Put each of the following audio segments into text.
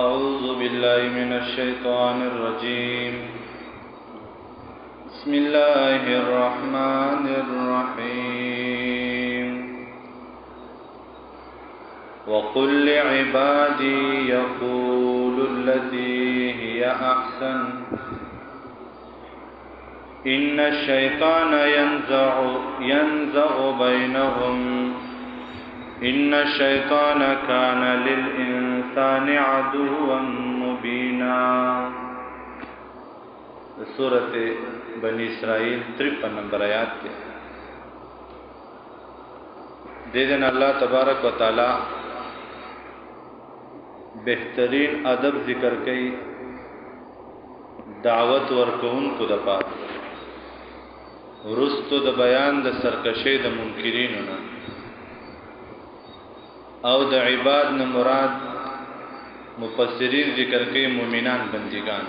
أعوذ بالله من الشيطان الرجيم. بسم الله الرحمن الرحيم. وقل لعبادي يقولوا التي هي أحسن إن الشيطان ينزغ بينهم إن الشيطان كان للإنسان عدوا مبينا. سورة بنی اسرائیل 53 نمبر آیات کے دیدن اللہ تبارک و تعالی بہترین ادب ذکر کئی دعوت ورکون کو دپا رستو د بیان د سرکشی د منکرینونا او د عباد نه مراد مفسرین ذکر کئی مومنان بندگان.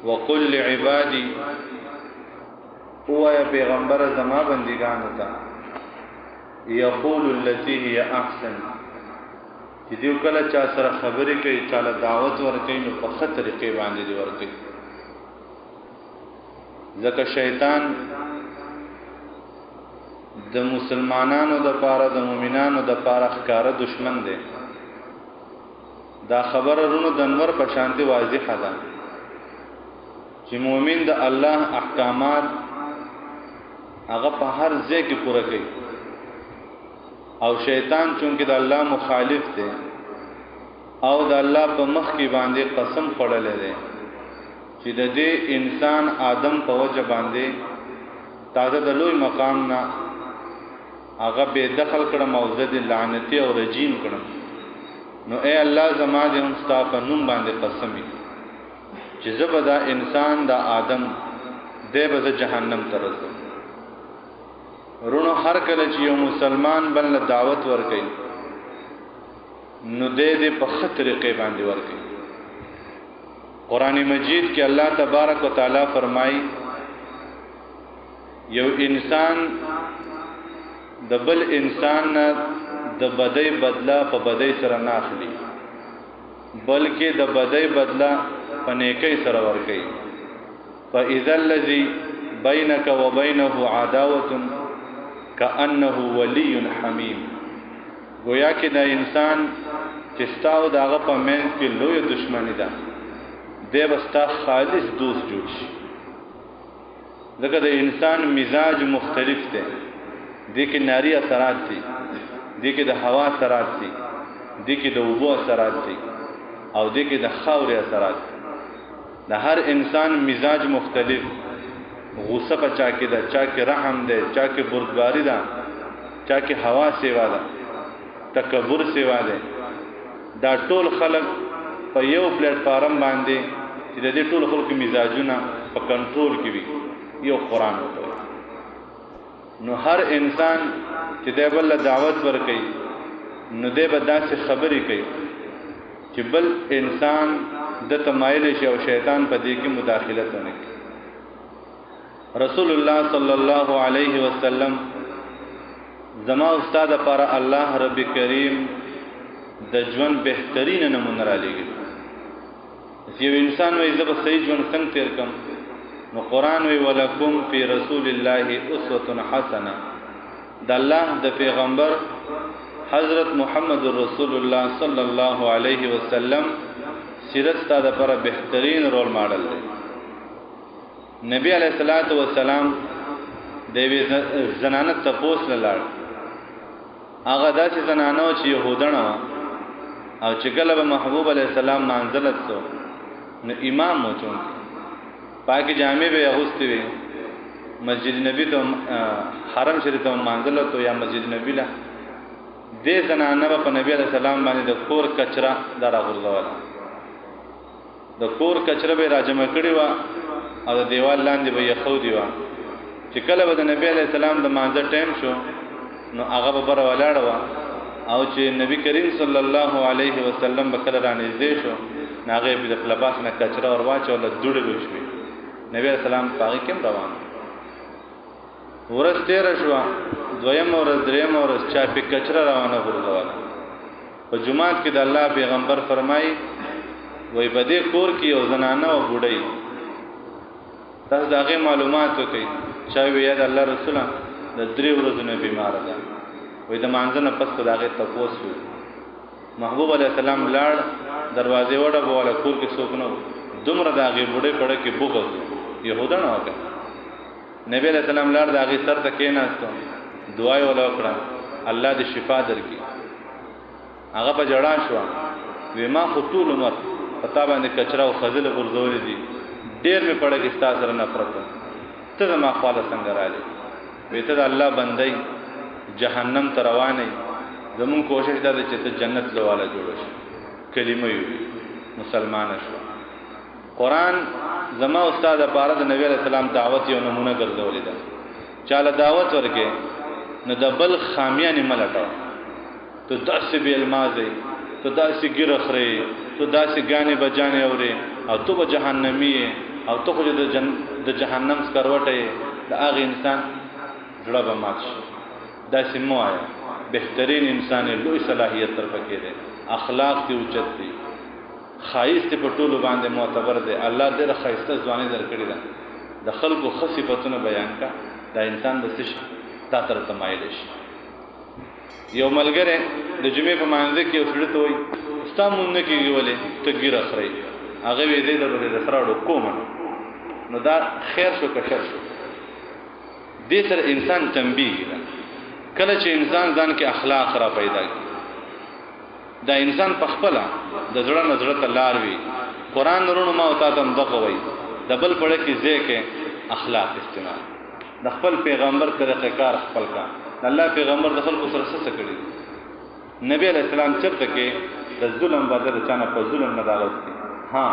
وقل لعبادی هو یا پیغمبر زما بندگان ہوتا یقول التي هي احسن چې دیو کله چا سره خبرې کوي چاله دعوت ورکوي نو په ښه طریقې باندې دی ورکوي ځکه شیطان د مسلمانانو د پاره د مؤمنانو د پاره ښکارا دشمن دی. دا خبره رونو د انور په شانتي واضح ده چې مؤمن د الله احکامات هغه په هر ځای کې پوره کوي او شیطان چونکه د الله مخالف دی او د الله په مخ کې باندې قسم خورلې دی چې د دې انسان آدم په وجه باندې تازه د لوی مقام نه هغه به دخل کړه موزد لعنتی او رجیم کړه نو اے الله زما دې هم ستا په نوم باندې قسم چې زبدا انسان دا آدم دې به جهنم ته رسو. رونو هر کله چې یو مسلمان بل دعوت ورکړي نو دې په خطر کې باندې ورکړي. قران مجید کې الله تبارک وتعالى فرمایي یو انسان د بل انسان د بدی بدلا په بدی سره نه اخلي بلکې د بدی بدلا په نیکی سره ورکړي. فاذا الذي بينك وبينه عداوه كانه ولي حميم. گویا کې دا انسان چې ستاسو دغه په منځ کې لوی دښمنی ده دی بستا خالص دوست جوړ شي ځکه د انسان مزاج مختلف دی. دې کې ناری اثرات دي دې کې د هوا اثرات دي دې کې د اوبو اثرات دي او دې کې د خاورې اثرات دي. د هر انسان مزاج مختلف غصه په چا کې ده چا کې رحم ده چا کې بردباری ده چا کې هوا سیوا ده تکبر سیوا ده. دا ټول خلق په یو پلیټ فارم باندې چې د دې ټول خلکو مزاجونه په کنټرول کې وي یو قران وته نو هر انسان چې د بل دعوت ورکړي نو دې به داسې خبرې کوي چې بل انسان د تمایل شي او شیطان په دې کې مداخلت ونه کوي. رسول الله صلی الله علیه وسلم زما استاد پر الله رب کریم د ژوند بهترین نمونه را لګي. یو انسان وایي زه به صحیح ژوند څنګه تیر کوم نو قران وی ولکم فی رسول الله اسوه حسنه. د الله د پیغمبر حضرت محمد رسول الله صلی الله علیه وسلم سیرت ستاسو لپاره بهترین رول ماډل دی. نبی علیہ الصلوۃ والسلام دیوی زنانه تپوس لاله هغه داسې زنانه چې يهودانه او چې کله به محبوب علیہ السلام منزلت سو نو امام مو چون پاک جامع به اغوستي وي مسجد نبی ته حرم شریف ته منزلت یا مسجد نبی لا دې زنانه په نبی علیہ السلام باندې د کور کچرا دارا غرزول د کور کچرا به راجمه کړی و او د دیوال لاندې به یخو دیوا چې کله به د نبی علیہ السلام د مانځه ټیم شو نو هغه به بر ولاړ و او چې نبی کریم صلی الله علیه وسلم به کله رانږدې شو ناغه په لباس نه کچرا اور واچول دوړې وشوي نبی علیہ السلام پاغي کوم روان ورځ تیر شو دویم ورځ دریم ورځ چا په کچرا روانه ورغواله په جمعات کې د الله پیغمبر فرمایي وای په دې کور کې یو زنانه او بوډۍ تاسو داغه معلومات وکړئ چې وی د الله رسول د 3 ورځې نه بیمار ده وای د مانځنه پس په داغه تپوس محبوب علی السلام لاړ دروازه وړه بوله کور کې څوک نه دومره داغه بوډۍ پړه کې بوغل يهودا نه وکړه نبی علیہ السلام لاړ داغه سر ته کېناستو دعا یې وکړه الله دې شفا درکړي هغه په جړا شو وې ما خطول عمر پتا باندې کچرا او خزل غرزول دي ډېر می پړه کې ستا سره نفرت ته ما خپل څنګه راځي وې ته الله بندي جهنم ته روانه زمون کوشش دا چې ته جنت لواله جوړ شې کلمه یو مسلمان شو قرآن زما استاد پاره د نبی علیہ السلام دعوت یو نمونه ګرځولې ده چاله دعوت ورکې نو د بل خامیان ملټاو تو داسې به المازي تو داسې ګرخري تو داسې غانې بجانې اوري او تو به جهنمی او تو خو د جهنم سکروټه د هغه انسان جوړه به مات شي داسې مو آیا بهترین انسان لوی صلاحیت تر پکې ده اخلاق ته اوچت دي خایست په ټولو باندې معتبر دی الله دې خایسته ځواني درکړي ده د خلکو خصيفتونه بیان کا دا انسان د سش تا تر تمایل شي یو ملګری د جمعې په مانځ کې وسړته وي استامونه کېږي ولې تګیر اخري هغه وی دې د فراډ کوم نو دا خیر شو که شر شو دې سره انسان تنبیه کله چې انسان ځان کې اخلاق را پیدا کړي دا انسان په خپل د زړه نظر ته لار وي قران نورونو ما او تاسو هم دغه وای د بل پړه کې ځکه اخلاق استعمال د خپل پیغمبر طریقه کار خپل کا الله پیغمبر د خلکو سره څه کړی نبی علیہ السلام چرته کې د ظلم بدل چانه په ظلم نه داغت ها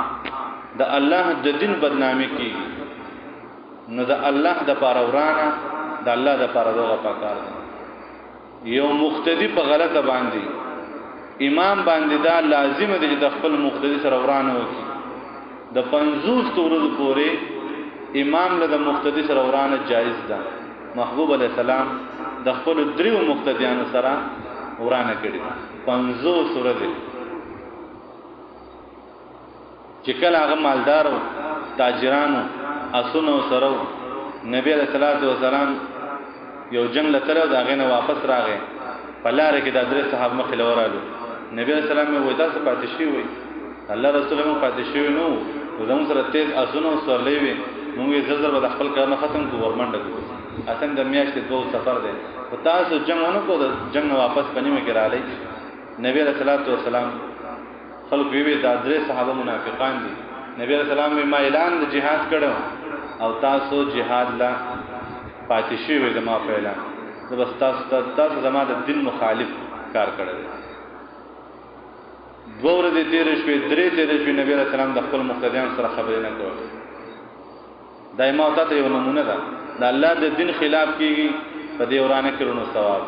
د الله د دین بدنامي کیږي نو د الله د پاره ورانه د الله د پاره دغه پکار یو مقتدی په غلطه باندې امام باندې دا لازم دی چې د خپل مقتدی سره ورانه وکړي د 50 ورځې پورې امام له د مقتدی سره ورانه جایز ده محبوب علی السلام د خپل دریو مقتدیانو سره ورانه کړي 50 ورځې چې کله هغه مالدارو تاجرانو اسونو سره نبی علیہ الصلوۃ والسلام یو جنگ لته دا غنه واپس راغی پلار کې د درې صحابه مخ لورالو نبی علیہ السلام وې تاسو پاتې شي وي الله رسول الله پاتې شي نو زموږ سره تیز اسونو سورلې وي موږ یې زړه د خپل کار ختم کو ورمنډه کو اته د میاشتې دوه سفر دی او تاسو جنگونو کو د جنگ واپس پنیمه کې رااله نبی علیہ الصلوۃ والسلام خلق وی د درې صحابه منافقان دي نبی علیہ السلام ما اعلان د جهاد کړو او تاسو جهاد لا پاتې شي وي زما په اعلان نو بس تاسو زما د دین مخالف کار کړی دوه ورځې تیرې شوې درې تیرې شوې نبی علیہ السلام د خپل مقتدیان سره خبرې نه کوي دایمه او ته یو نمونه ده د الله د دین خلاف کیږي په دې ورانه کړونو ثواب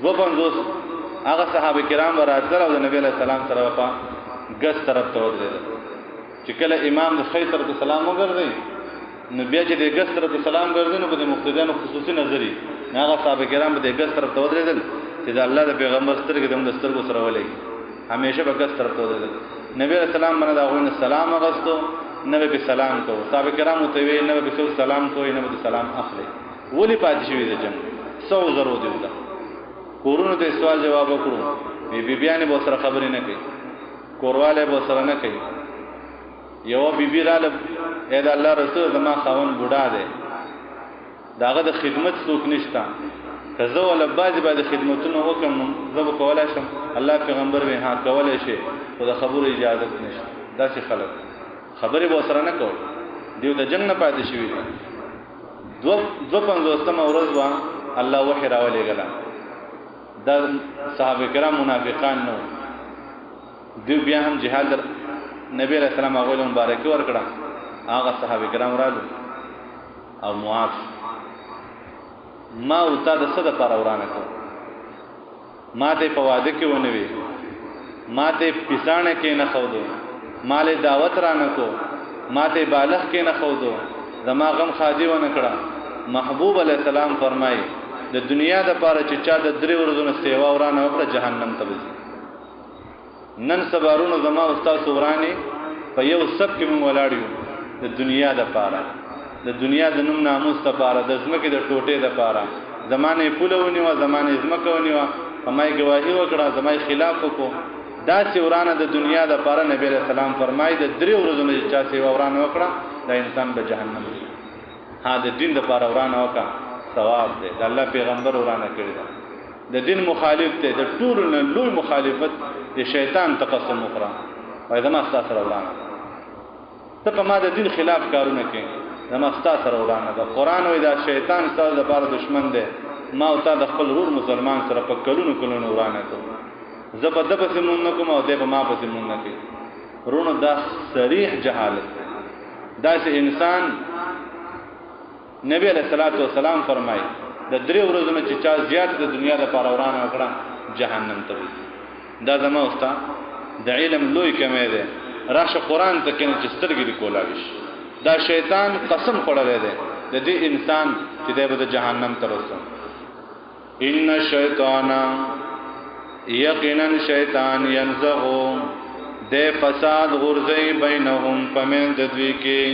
250 هغه صحابه کرام راځل او د نبی علیہ السلام سره په ګس طرف ته ودرېدل چې کله امام د خیر طرف سلام وګرځي نو بیا چې د ګس طرف سلام ګرځي نو په مقتدیانو خصوصي نظری هغه صحابه کرام د ګس طرف ته ودرېدل چې د الله د پیغمبر سترګې د سترګو سره ولې همیشه به ګس طرف ته ودرېدل نبی علیہ السلام باندې دا غوښنه سلام اغستو نبی به سلام کو صحابه کرام ته وی نبی به سلام کوی نبی به سلام اخلي ولی پاتې شوی د جنگ 100 ضرورت دی کورونو ته سوال جواب وکړو بی بیانې به سره خبرې نه کوي کورواله به سره نه کوي یو بی رااله اې د الله رسول زما خاون بوډا دی داغه د خدمت څوک نشتا کزه ولا باز خدمتونه وکم زه به کولای شم الله پیغمبر به ها کولای شي خو د خبرو اجازه نشته داسې خلک خبرې به سره نه کوي دیو د جنگ نه پاتې شوی دی 250 ورځ وا الله وحی راولې غلا دا صحابه کرام منافقان نو دی بیا هم جهاد نبی علیہ السلام هغه له مبارکي ورکړه هغه صحابه کرام رالو او معاف ما او تا د صد پر اورانه کو ما ته په واده کې ونوي ما ته پسانه کې نه خودو مال دعوت را نه کو ما ته بالغ کې نه خودو زما غم خاجي و نه کړه محبوب علیہ السلام فرمایي د دنیا د پاره چې چا د درې ورځې سیوا ورانه وکړه جهنم ته ځي. نن سبارونو زما استاد ورانی په یو سب کې مونږ ولاړیو د دنیا د پاره، د دنیا د نوم ناموس د پاره، د ځمکې د ټوټې د پاره، زمانه پولونی و زمانه ځمکونی و، همای گواهی وکړه، زمای خلاف وکړو. دا چې ورانه د دنیا د پاره نبی رسول الله فرمایي د درې ورځې چې چا سیوا ورانه وکړه دا انسان به جهنم ځي. ها د دین د پاره ورانه وکړه ثواب دی، د الله پیغمبر ورانه کړی دا. د دین مخالف دی، د ټول نه لوی مخالفت د شیطان تقسم وکړه. وای زما ستاسو سره ورانه ته په ما د دین خلاف کارونه کوي، زما ستاسو سره ورانه ده. قرآن وای دا شیطان ستاسو لپاره دشمن دی، ما او تا د خپل ورور مسلمان سره په کلونو ورانه کوم، زه به ده پسې مونږ نه کوم او دی به ما پسې مونږ نه کوي. ورونو دا صریح جهالت دی. داسې انسان نبی علیہ الصلوۃ والسلام فرمایي د درې ورځې چې چا زیات د دنیا د پاره ورانه وکړه جهنم ته ځي. دا زما استاد د علم لوی کمی دی. راشه قرآن ته کینې چې سترګې دې کولاوي شي. دا شیطان قسم خوړلی دی د دې انسان چې دی به د جهنم ته رسوم. ان الشیطان یقینا شیطان ینزغو دے فساد غرزی بینهم پمن دوی کی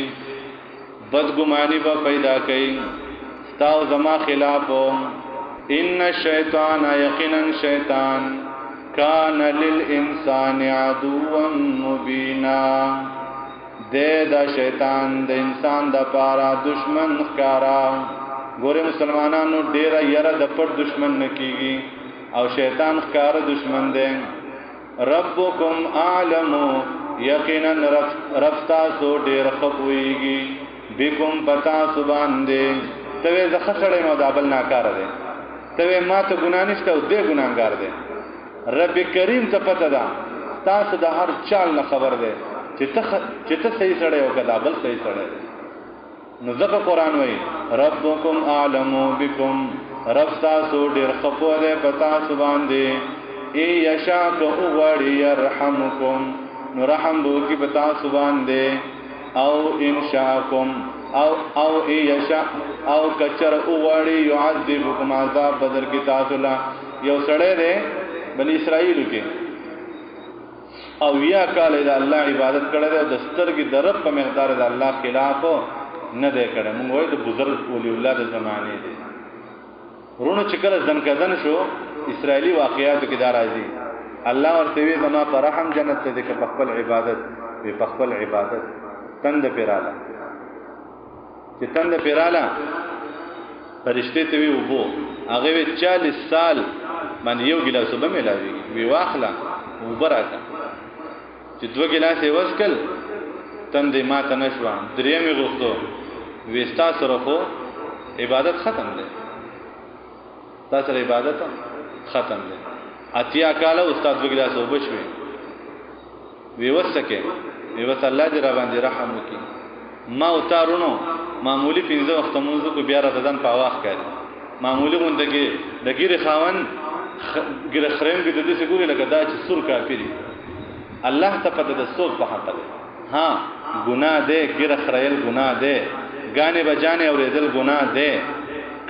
بدگمانی با پیدا کئی ستاو زما خلافو. ان الشیطان یقینا شیطان کان للانسان عدوا مبینا دے دا شیطان د انسان د پارا دشمن ښکارا. ګوره مسلمانانو ډیره یره د پټ دشمن نکیږي او شیطان ښکار دشمن دی. ربکم اعلمو یقینا رب تاسو ډیر خپويږي بكم پتا سبحان دې ته زه خسړې نو دا بل ناکار دی ته ما ته ګنا نشته او دې ګناګار دی. رب کریم ته پته ده تاسو د هر چال نه خبر دی چې ته صحیح سړی او کدا بل صحیح سړی. نو ځکه قرآن وایي ربکم اعلمو بكم رب تاسو ډیر خپو دی پتا سبحان دې ای یشاء کو غړی يرحمکم نو رحم بو کی پتا سبحان دې او انشاءکم او ای یشاء او کچر غړی يعذبکم عذاب بدر کی تاسو لا یو سړی دی بنی اسرائیل کې او یا کال د الله عبادت کړه د دستر کی درب په مقدار د الله خلاف نه دی کړه. موږ وایو د بزرګ ولی الله د زمانه دی. ورونو چې کله ځنکدن شو اسرائیلی واقعاتو کې دا راځي الله ورته وی زما پر رحم جنت ته د خپل عبادت په خپل عبادت تند پیراله چې تند پیراله فرشته ته وی وبو هغه 40 سال باندې یو ګلاس وب ملاوي وی واخلا وبراکا چې 2 ګلاس وسکل تندې ماته نشو درېمې غوښتو وستا سره خو عبادت ختم ده تاسو عبادت ختم ده. اتیا کاله استاد وګلاس وبشوي وی وسکه وی وس الله دې را باندې رحم وکي. ما وتارونو معمولی 15 وخت مونږ کو بیا راځدان په واخ کړي معمولی غوندګي د ګیره خاون ګیره خریم کې د دې سګوري لکه دا چې سور کافری الله ته پته د سور په حق ده. ها ګناه ده ګیره خریل ګناه ده غانه بجانه اوریدل ګناه ده.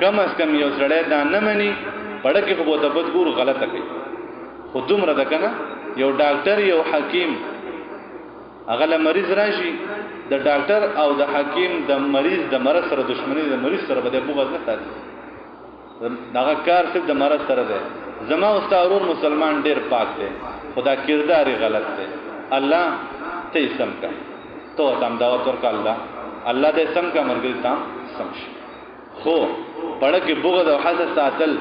کم از کم یو سړی دا نه مني پړه کې خو د بدګور غلطه کوي خو دومره ده کنه یو ډاکټر یو حکیم هغه له مریض راشي د ډاکټر او د حکیم د مریض د مرض سره دښمنی د مریض سره بده بغض نه ساتي داغه کار صرف د مرض سره ده. زما استاد مسلمان ډیر پاک دی خدا کردار غلط دی الله ته سم کا تو تم دعوت ورک الله دې سم کا مرګ تام سمش خو پړه کې بغض او حسد ساتل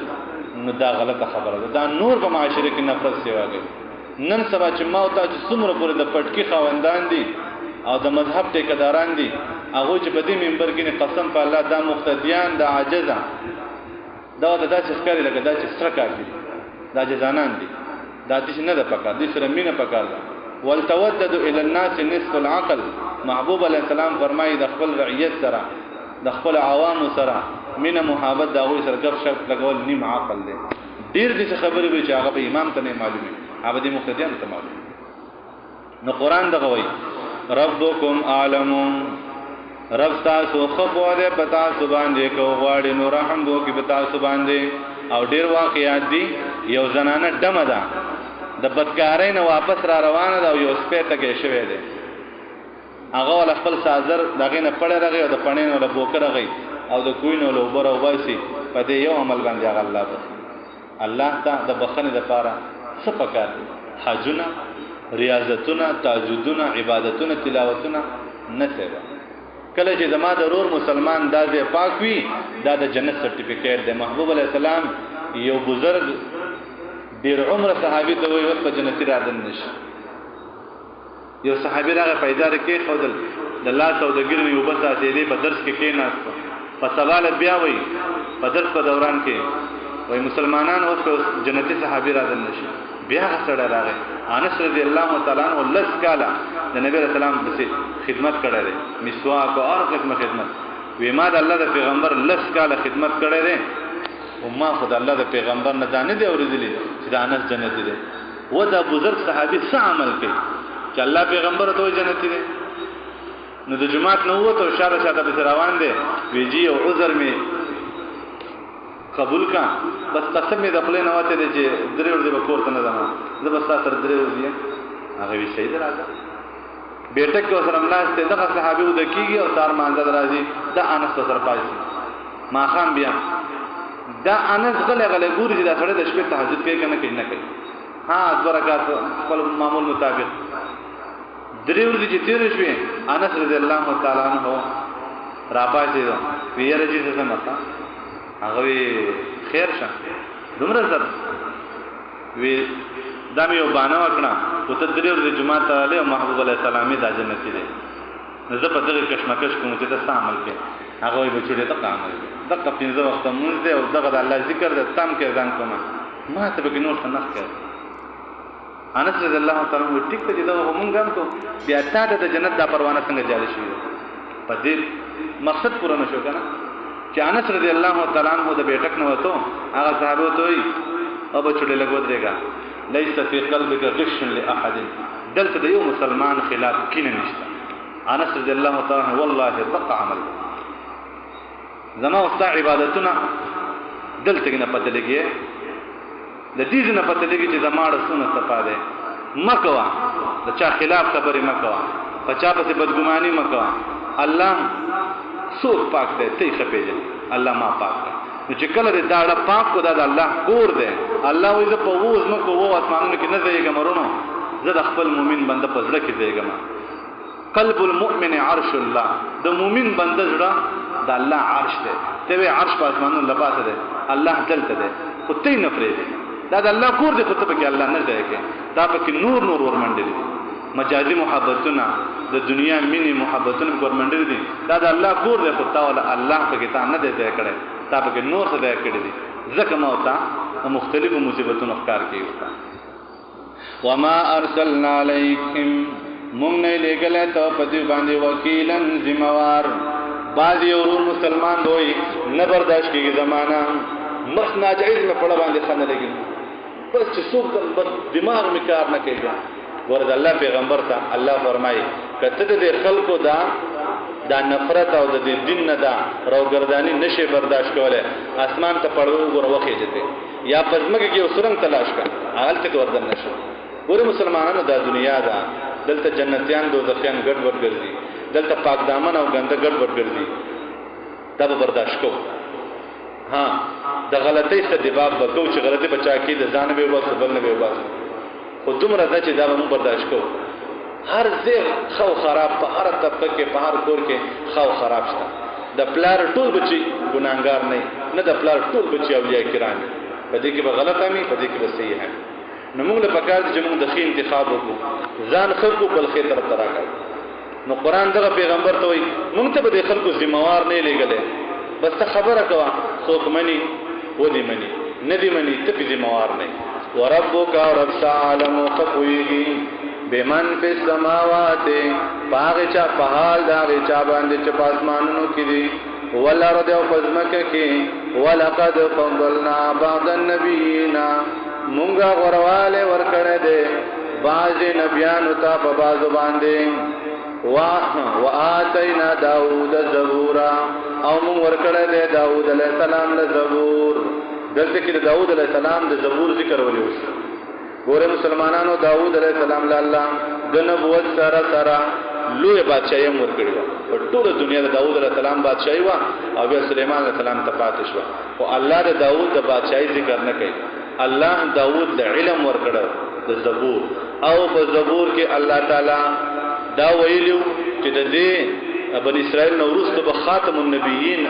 نو دا غلطه خبره ده. دا نور په معاشره کې نفرت سیوا کوي. نن سبا چې ما او تا چې څومره پورې د پټکی خاوندان دي او د مذهب ټیکداران دي هغه چې په دې منبر کې قسم په الله دا مقتدیان دا عاجزه دا داسې ښکاري لکه دا چې سره کوي دا جزانان دي دا دې نه ده پکار دي سره مینه پکار ده. ولتودد الى الناس نصف العقل محبوب علیہ السلام فرمایي د خپل رعیت سره د خپل عوام سره مینه محبت دا وې سره غف شپ لګول نیم عقل دی. ډیر دې خبرې وي چې هغه په امام ته نه معلومه هغه دې مقتدیان ته معلومه. نو قران دغه وایي ربکم اعلم رب تاسو خپو دې پتا سو باندې کو غواړي نو رحم وو کې پتا سو باندې او ډیر واقعیات دي یو زنانه دمه ده د بدکارۍ نه واپس را روانه ده او یو سپې ته کې شوی دی هغه ول خپل سازر دغه نه پړې راغی او د پڼې نه له بوکر راغی او د کوی نه له وبر او باسي په دې یو عمل باندې هغه الله ته د بخنه د پاره صفقات حجنا ریاضتنا تهجدنا عبادتنا تلاوتنا نسبه کله چې زما د رور مسلمان دازه پاک وي دا د جنت سرټیفیکیټ دی محبوب علی السلام یو بزرگ ډیر عمر صحابي ته وي په جنتی راځن نشي یو صحابي راغی پیدا کې خودل د الله سوداګر یو بس اتلې په درس کې ناست په سوال بیا وي په درس په دوران کې وای مسلمانان اوس جنتی صحابي راځن نشي بیا سره راغی انس رضی الله تعالی عنہ لس کاله د نبی رسول الله د خدمت کړی دی مسواک او هر قسم خدمت وی ما د الله د پیغمبر لس کاله خدمت کړی دی او ما خدای الله د پیغمبر نه دانه دی اوریدلی چې د انس جنتی دی و دا بزرگ صحابي څه عمل کوي چې الله پیغمبر ته جنتی دی نو د جمعات نو وته اشاره شاته به روان دی ویجی او عذر می قبول کا بس قسم می د خپل نه وته دی چې درې ورځې به کوړه نه زما زه بس تاسو درې ورځې هغه وی شهید راځه بیٹک کو سره ملاسته دغه صحابي ود کیږي او تار مانځه درازي د انس سره پاتې ما خام بیا دا انس غله ګوري چې دا سره د شپې تهجد کوي کنه کوي نه کوي ها برکات خپل معمول مطابق درې ورځې چې تیر شوې انس رضی الله تعالی عنہ را پاتې دو ویره چې څه متا هغه خیر شه دومره زر وی دامه یو باندې وکړه او ته درې ورځې جمعه ته له محبوب علی السلامي د جنت دی زه په دغه کشمکش کوم چې تاسو عمل کې هغه وي بچوړې ته عمل دغه پنځه وخت مونږ دی او دغه د الله ذکر د تام کې ځان کوم ما ته به نور څه نه کړ انس رضی الله تعالی عنہ ټیک ته دا مونږ هم کو بیا ته د جنت د پروانه څنګه جاری شي په دې مقصد پوره نشو کنه چې انس رضی الله تعالی عنہ د بیٹک نه وته هغه صحابه ته وي او بچوړې لګو درېګا ليس في قلبك غش لاحد دلته د یو مسلمان خلاف کینه نشته انس رضی الله تعالی عنہ والله بقى عمل زما واست عبادتنا دلته نه پته لګي د دې نه پته لګي چې زما رسونه استفاده مکوا د چا خلاف خبرې مکوا پچا په بدګماني مکوا الله سوک پاک دی ته خپېږي الله ما پاک دی نو چې کله دې دا پاک کو دا د الله کور دی الله وې په ووز مکو وو اسمانونو کې نه ځایګم ورونو زه د خپل مؤمن بنده په زړه کې ځایګم قلب المؤمن عرش الله د مؤمن بنده زړه د الله عرش دی ته عرش په اسمانونو لباسه دی الله دلته دی خو ته نه پرې دی دا د الله کور دی خو ته کې الله نه ځایګي دا پکې نور نور ورمنډلې مجازي محبتونه د دنیا مینی محبتونه ورمنډلې دي دا د الله کور دی خو تا ولا الله پکې تا نه دی ځای کړی تا پکې نور څه ځای کړی دي ځکه ما وتا مختلفو مصیبتونو ښکار کیږي وما ارسلنا علیکم مونږ نه لګلې ته په دې باندې وکیلن ذمہوار بعض یورون مسلمان دوی نه برداشت کیږي زمانہ مخ ناجایز په پړه باندې خنه لګي بس چې څوک دماغ می کار نه کوي ورته الله پیغمبر ته الله فرمایي کته دې خلکو دا نفرت او د دین نه دا راوګردانی نشي برداشت کوله اسمان ته پړو غره وخی دته یا پزمکه کې وسرنګ تلاش کا حالت کې وردن نشي ګوره مسلمانانو دا دنیا دا دلته جنتیان دوزخیان ګډ وډ ګرځي دلته پاک دامن او ګنده ګډ وډ ګرځي دا به برداشت کو ها د غلطۍ څخه دی باب وکاو چې غلطي بچا کې د ځان به واسه بل نه به واسه خو دومره دا چې دا به برداشت کو هر ځای خو خراب په هر طبقه کې په هر کور کې خو خراب شته د پلار ټول بچي ګناګار نه د پلار ټول بچي اولیاء کرام په دې کې به غلط امي په دې کې به صحیح هم نو موږ له پکار چې موږ د خې انتخاب وکړو ځان خلکو بل خې طرف ته راکړو نو قران دغه پیغمبر ته وایي موږ ته به د خلکو ذمہوار نه لګلې بس ته خبره کوا څوک مني ودی مني ندی مني ته په ذمہوار نه وربک رب عالم خفویږي بمن فی السماوات باغ چا په حال دا چا باندې چې پاسمانونو کې دي ولرد او پزمکه کې ولقد فضلنا بعض النبیین مونږه غرواله ورکړه دې بعض نبیانو ته په بعض باندې وآتینا داود زبورا او من ورکړه د داود علیہ السلام د زبور. دلته کې د داود علیہ السلام د زبور ذکر ولې وشو؟ ګوره مسلمانانو داود علیہ السلام له الله د نبوت سره لوی بادشاہي ورکړي په ټوله دنیا د داود علیہ السلام بادشاہي وا او بیا سليمان علیہ السلام ته پاتې شو. او الله د داود د بادشاہي ذکر نه کوي. الله داود د علم ورکړه د زبور. او په زبور کې الله تعالی دا ویلو چې د دې بنی اسرائیل نو وروسته به خاتم النبیین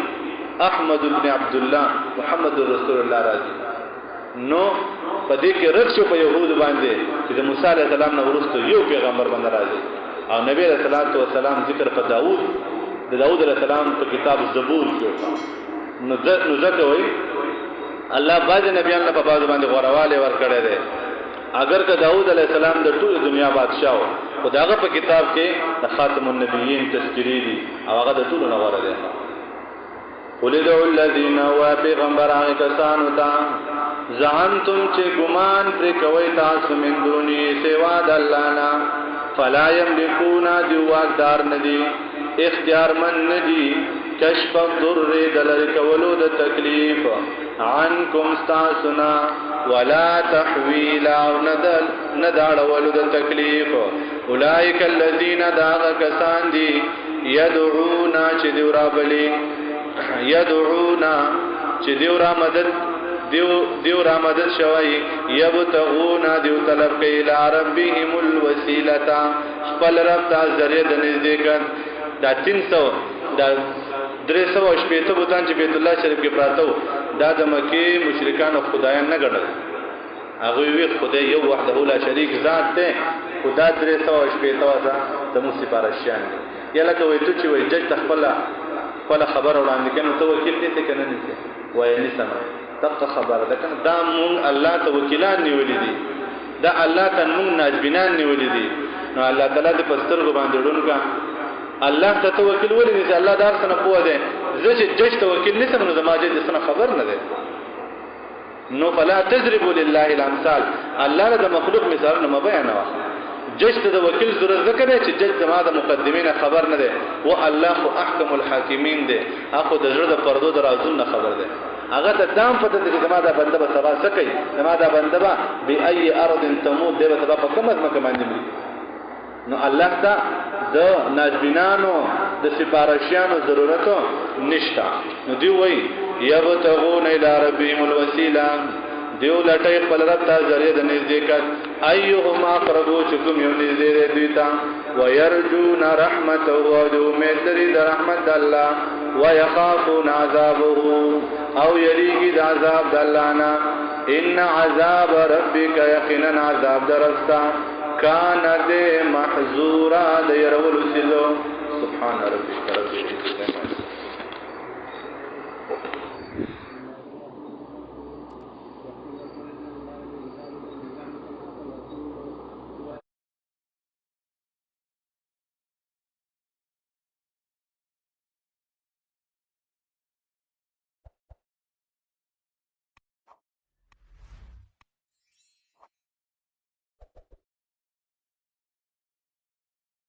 احمد بن عبد الله محمد رسول الله راځي. نو په دې کې رد شو په يهود باندې چې د موسی علیه السلام نو وروسته یو پیغمبر باندې راځي. او نبی علیہ السلام ذکر په داود د داود علیہ السلام په کتاب زبور کې نو ځکه وایي الله باز نبیان په باز باندې غورواله ور کړی دی. اگر که داود علیہ السلام د ټول دنیا بادشاہ و خداغه په کتاب کې د خاتم النبیین تذکری دي او هغه د ټول نور دی. ولدعوا الذين وبيغمبر هغه کسانو ته ځانتم چې ګمان پر کوي تاسو من دوني سوا د الله نه فلا يملكون دی واقدار ندي اختیار من ندي کشف الضر دلر کولو د تکلیف عنکم استاسنا ولا تحویل او ندال ولو د تکلیف. اولئک الذین داغ کسان دی یدعونا چې دیورا بلی یدعونا چې دیورا مدد شوی یبتغونا دیو طلب کئی الى ربهم الوسیلتا خپل رب تا ذریعه د نزدېکت. دا 300 دا 380 بوتان چې بیت الله شریف کې پراته وو دا د مکه مشرکان او خدایان نه ګڼل. هغه وی خدای یو وحده لا شریک ذات ده. خدا 380 وځه د موسی پارشان یا لکه وای ته چې وای جج خپل خبر وړاندې کنه ته وکیل دې ته کنه نه وای نه سم دغه خبره ده کنه دا مون الله ته وکیلان نیولې دي دا الله ته مون ناجبینان نیولې دي. نو الله تعالی دې پستر کو باندې ډونګه الله ته توکل ولې دي الله دار څنګه پوه ده زه چې جج توکل نسم نو زما جج څنګه خبر نه ده. نو فلا تضربوا لله الامثال الله له مخلوق مثال نه بیانوا. جج ته د وکیل ضرورت ذکر چې جج زما د مقدمین خبر نه ده او الله خو احکم الحاکمین ده. هغه د زړه د پردو درازونه خبر ده. هغه ته دام پته دي چې زما د بنده به سبا سکی زما د بنده به بأي ارض تموت دی به سبا په کومه ځمکه باندې مري. نو الله ته د ناجبینانو د سپارښیانو ضرورت نشته. نو دی وای یبتغون الی ربهم الوسیله دیو لټای خپل رب ته ذریعہ د نزدېکت ایهم اقربو چې کوم یو نږدې دی ته ويرجون رحمته او د امید لري د رحمت الله ويخافون عذابه او یریږي د عذاب د الله نه. ان عذاب ربک یقینا عذاب درستا کان د محذورا د يرول سلو. سبحان ربک رب